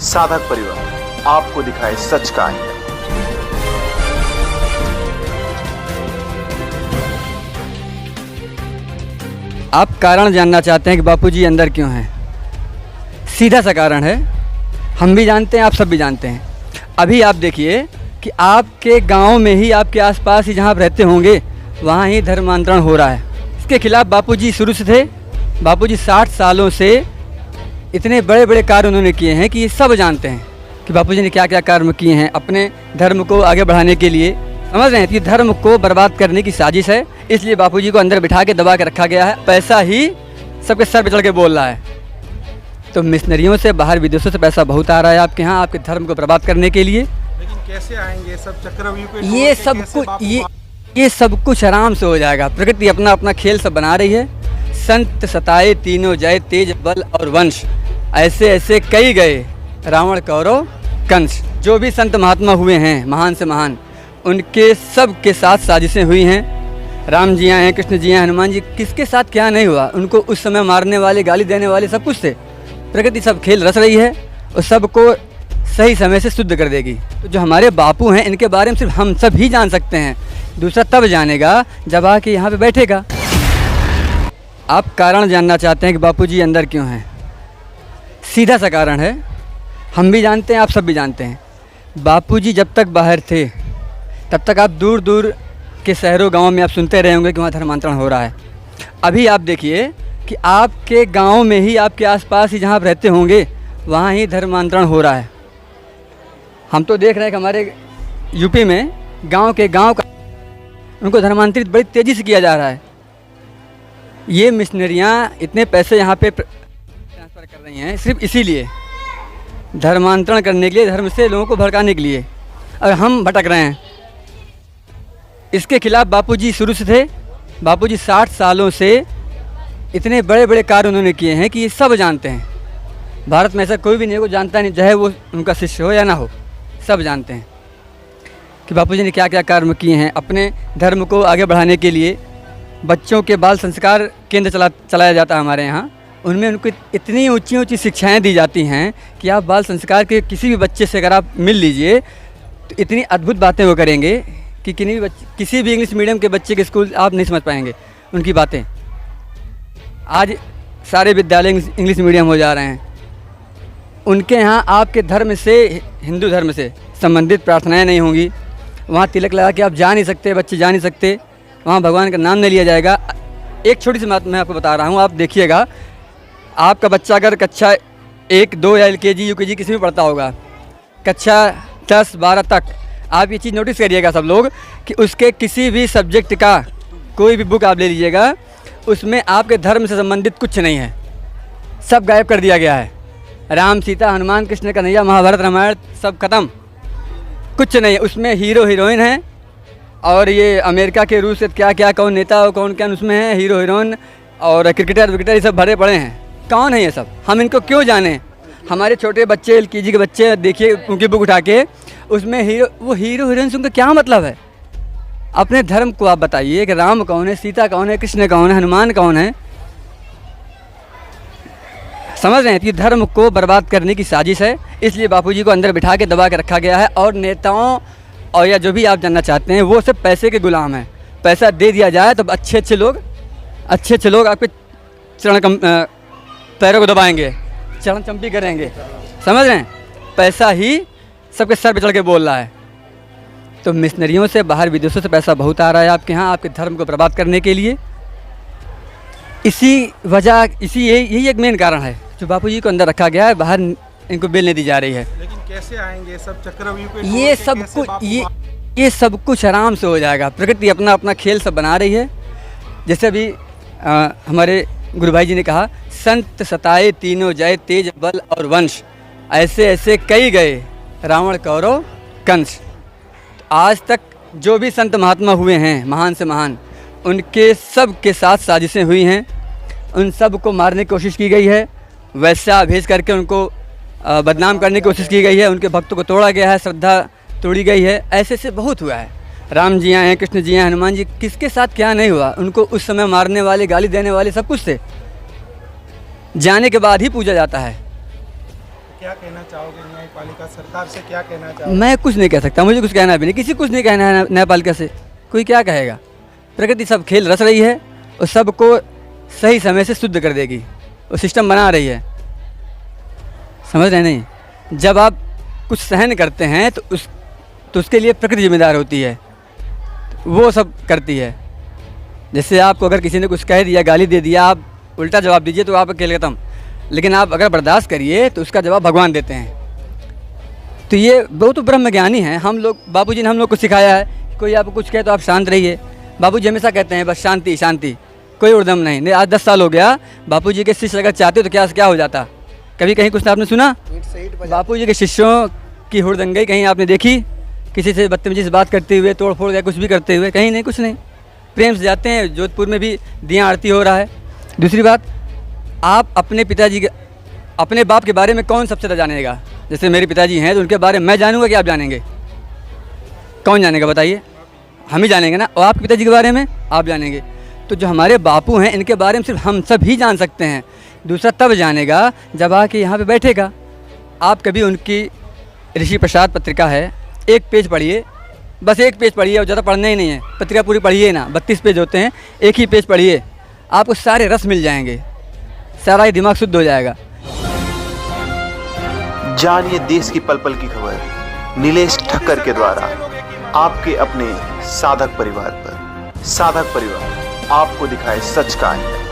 साधक परिवार आपको दिखाए सच का आईना। आप कारण जानना चाहते हैं कि बापूजी अंदर क्यों हैं? सीधा सा कारण है, हम भी जानते हैं, आप सब भी जानते हैं। अभी आप देखिए कि आपके गांव में ही, आपके आसपास ही जहां आप रहते होंगे, वहां ही धर्मांतरण हो रहा है। इसके खिलाफ बापूजी शुरू से थे। बापूजी 60 सालों से इतने बड़े बड़े कार्य उन्होंने किए हैं कि ये सब जानते हैं कि बापूजी ने क्या क्या कर्म किए हैं अपने धर्म को आगे बढ़ाने के लिए। समझ रहे हैं कि धर्म को बर्बाद करने की साजिश है, इसलिए बापूजी को अंदर बिठा के दबा के रखा गया है। पैसा ही सबके सर पे चढ़ के बोल रहा है। तो मिशनरियों से, बाहर विदेशों से पैसा बहुत आ रहा है आपके यहाँ, आपके धर्म को बर्बाद करने के लिए। लेकिन कैसे आएंगे सब चक्रव्यूह पे? ये सब कुछ आराम से हो जाएगा। प्रकृति अपना अपना खेल सब बना रही है। संत सताए तीनों जय, तेज बल और वंश, ऐसे ऐसे कई गए रावण कौरव कंस। जो भी संत महात्मा हुए हैं, महान से महान, उनके सब के साथ साजिशें हुई हैं। राम जी हैं, कृष्ण जी हैं, हनुमान जी, किसके साथ क्या नहीं हुआ। उनको उस समय मारने वाले, गाली देने वाले सब कुछ थे। प्रकृति सब खेल रच रही है और सबको सही समय से शुद्ध कर देगी। तो जो हमारे बापू हैं, इनके बारे में सिर्फ हम सब ही जान सकते हैं, दूसरा तब जानेगा जब आके यहाँ पे बैठेगा। आप कारण जानना चाहते हैं कि बापूजी अंदर क्यों हैं? सीधा सा कारण है, हम भी जानते हैं, आप सब भी जानते हैं। बापूजी जब तक बाहर थे तब तक आप दूर दूर के शहरों गाँव में आप सुनते रहे होंगे कि वहाँ धर्मांतरण हो रहा है। अभी आप देखिए कि आपके गांव में ही, आपके आसपास ही जहां आप रहते होंगे, वहां ही धर्मांतरण हो रहा है। हम तो देख रहे हैं कि हमारे यूपी में गांव का उनको धर्मांतरित बड़ी तेज़ी से किया जा रहा है। ये मिशनरियां इतने पैसे यहाँ पे ट्रांसफ़र कर रही हैं सिर्फ इसीलिए, धर्मांतरण करने के लिए, धर्म से लोगों को भड़काने के लिए, और हम भटक रहे हैं। इसके खिलाफ बापूजी शुरू से थे। बापूजी 60 सालों से इतने बड़े बड़े कार्य उन्होंने किए हैं कि ये सब जानते हैं। भारत में ऐसा कोई भी नहीं को जानता नहीं, चाहे वो उनका शिष्य हो या ना हो, सब जानते हैं कि बापूजी ने क्या क्या कर्म किए हैं अपने धर्म को आगे बढ़ाने के लिए। बच्चों के बाल संस्कार केंद्र चलाया जाता है हमारे यहाँ। उनमें उनको इतनी ऊंची ऊंची शिक्षाएं दी जाती हैं कि आप बाल संस्कार के किसी भी बच्चे से अगर आप मिल लीजिए तो इतनी अद्भुत बातें वो करेंगे कि किसी भी इंग्लिश मीडियम के बच्चे के स्कूल आप नहीं समझ पाएंगे उनकी बातें। आज सारे विद्यालय इंग्लिश मीडियम हो जा रहे हैं। उनके यहाँ आपके धर्म से, हिंदू धर्म से संबंधित प्रार्थनाएं नहीं होंगी। वहाँ तिलक लगा के आप जा नहीं सकते, बच्चे जा नहीं सकते। वहाँ भगवान का नाम नहीं लिया जाएगा। एक छोटी सी बात मैं आपको बता रहा हूँ, आप देखिएगा। आपका बच्चा अगर कक्षा 1, 2 या LKG, UKG किसी में पढ़ता होगा, कक्षा 10, 12 तक, आप ये चीज़ नोटिस करिएगा सब लोग कि उसके किसी भी सब्जेक्ट का कोई भी बुक आप ले लीजिएगा, उसमें आपके धर्म से संबंधित कुछ नहीं है, सब गायब कर दिया गया है। राम, सीता, हनुमान, कृष्ण, कन्हैया, महाभारत, रामायण सब खत्म, कुछ नहीं है। उसमें हीरो हीरोइन हैं और ये अमेरिका के, रूस से क्या क्या, कौन नेता और कौन क्या उसमें है, हीरो हीरोइन और क्रिकेटर विकेटर, ये सब भरे पड़े हैं। कौन है ये सब? हम इनको क्यों जाने? हमारे छोटे बच्चे, LKG के बच्चे, देखिए उनकी बुक उठा के, उसमें हीरो हीरोइन से उनका क्या मतलब है? अपने धर्म को आप बताइए कि राम कौन है, सीता कौन है, कृष्ण कौन है, हनुमान कौन है। समझ रहे हैं कि धर्म को बर्बाद करने की साजिश है, इसलिए बापूजी को अंदर बिठा के दबा के रखा गया है। और नेताओं और या जो भी आप जानना चाहते हैं, वो सब पैसे के गुलाम हैं। पैसा दे दिया जाए तो अच्छे अच्छे लोग आपके पैरों को दबाएंगे, चरण चंपी करेंगे। समझ रहे हैं? पैसा ही सबके सर पे चढ़ के बोल रहा है। तो मिशनरियों से, बाहर विदेशों से पैसा बहुत आ रहा है आपके यहाँ, आपके धर्म को बर्बाद करने के लिए। यही एक मेन कारण है जो बापूजी को अंदर रखा गया है, बाहर इनको बेल नहीं दी जा रही है। लेकिन कैसे आएंगे सब चक्रव्यूह पे? ये सब कुछ आराम से हो जाएगा। प्रकृति अपना अपना खेल सब बना रही है। जैसे अभी हमारे गुरु भाई जी ने कहा, संत सताए तीनों जय, तेज बल और वंश, ऐसे ऐसे कई गए रावण कौरव कंस। आज तक जो भी संत महात्मा हुए हैं, महान से महान, उनके सब के साथ साजिशें हुई हैं। उन सब को मारने की कोशिश की गई है, वैसा भेज करके उनको बदनाम करने की कोशिश की गई है। उनके भक्तों को तोड़ा गया है, श्रद्धा तोड़ी गई है। ऐसे से बहुत हुआ है। राम जी हैं, कृष्ण जी हैं, हनुमान जी, किसके साथ क्या नहीं हुआ। उनको उस समय मारने वाले, गाली देने वाले सब कुछ थे। जाने के बाद ही पूजा जाता है। क्या कहना चाहोगे न्यायपालिका सरकार से, क्या कहना चाहोगे? मैं कुछ नहीं कह सकता, मुझे कुछ कहना भी नहीं, किसी कुछ नहीं कहना है न्यायपालिका से। कोई क्या कहेगा? प्रकृति सब खेल रच रही है और सबको सही समय से शुद्ध कर देगी, वो सिस्टम बना रही है। समझ रहे नहीं? जब आप कुछ सहन करते हैं तो उसके लिए प्रकृति जिम्मेदार होती है, वो सब करती है। जैसे आपको अगर किसी ने कुछ कह दिया, गाली दे दिया, आप उल्टा जवाब दीजिए तो आपका खेल खत्म। लेकिन आप अगर बर्दाश्त करिए तो उसका जवाब भगवान देते हैं। तो ये वो तो ब्रह्म ज्ञानी हैं। हम लोग, बापूजी ने हम लोग को सिखाया है, कोई आपको कुछ कहे तो आप शांत रहिए। बापूजी हमेशा कहते हैं बस शांति शांति, कोई उड़दम नहीं। आज 10 साल हो गया, बापूजी के शिष्य अगर चाहते तो क्या हो जाता? कभी कहीं कुछ आपने सुना? बापूजी के शिष्यों की हुड़दंगई कहीं आपने देखी? किसी से बदतमीजी से बात करते हुए, तोड़ फोड़ या कुछ भी करते हुए? कहीं नहीं, कुछ नहीं। प्रेम से जाते हैं। जोधपुर में भी दिया आरती हो रहा है। दूसरी बात, आप अपने पिताजी के, अपने बाप के बारे में कौन सबसे ज़्यादा जानेगा? जैसे मेरे पिताजी हैं तो उनके बारे में मैं जानूंगा कि आप जानेंगे? कौन जानेगा बताइए? हम ही जानेंगे ना। और आपके पिताजी के बारे में आप जानेंगे। तो जो हमारे बापू हैं इनके बारे में सिर्फ हम सब ही जान सकते हैं। दूसरा तब जानेगा जब आके यहाँ पे बैठेगा। आप कभी उनकी ऋषि प्रसाद पत्रिका है, एक पेज पढ़िए, बस एक पेज पढ़िए, और ज़्यादा पढ़ना ही नहीं है। पत्रिका पूरी पढ़िए ना, 32 पेज होते हैं, एक ही पेज पढ़िए, आपको सारे रस मिल जाएंगे, सारा ही दिमाग शुद्ध हो जाएगा। जानिए देश की पल पल की खबर नीलेश ठक्कर के द्वारा आपके अपने साधक परिवार पर। साधक परिवार आपको दिखाए सच का आईना।